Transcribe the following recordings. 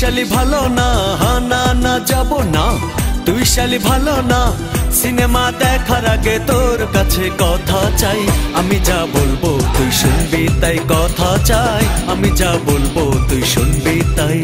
শালি ভালো না, না না যাব না। তুই শালি ভালো না, সিনেমা দেখার আগে তোর কাছে কথা চাই। আমি যা বলবো তুই শুনবি তাই, কথা চাই। আমি যা বলবো তুই শুনবি তাই।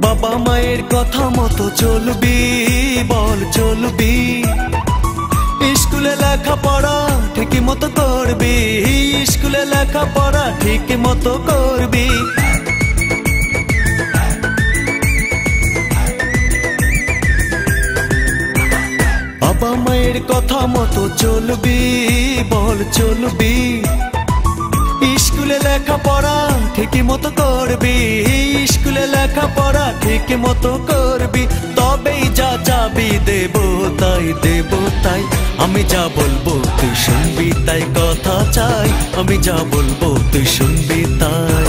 বাবা মায়ের কথা মতো চলবি, বল চলবি। স্কুলে লেখাপড়া ঠিক মতো করবি, স্কুলে লেখাপড়া ঠিক মতো করবি। বাবা মায়ের কথা মতো চলবি, বল চলবি। স্কুলে লেখাপড়া ঠিক মতো করবি, স্কুলে লেখাপড়া ঠিক মতো করবি। তবেই যা যাবি দেব তাই, দেব তাই। আমি যা বলবো তুই শুনবি তাই, কথা চাই। আমি যা বলবো তুই শুনবি তাই।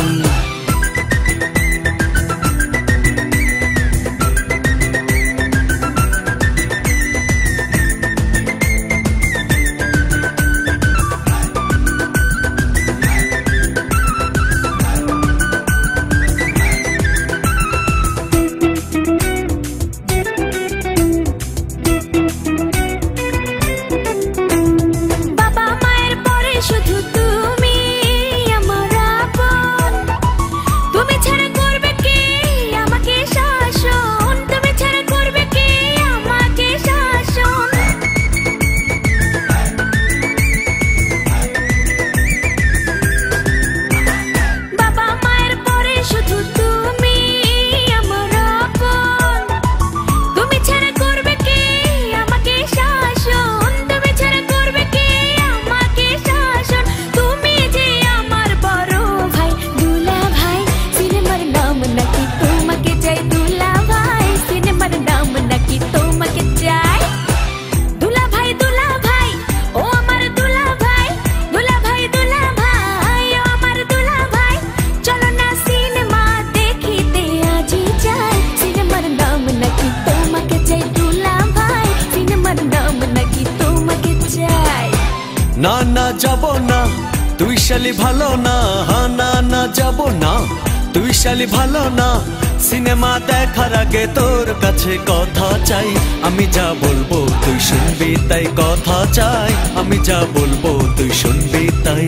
না না যাব না, তুই শালি ভালো না, না না যাব না। তুই শালি ভালো না, সিনেমা দেখার আগে তোর কাছে কথা চাই। আমি যা বলবো তুই শুনবি তাই, কথা চাই। আমি যা বলবো তুই শুনবি তাই।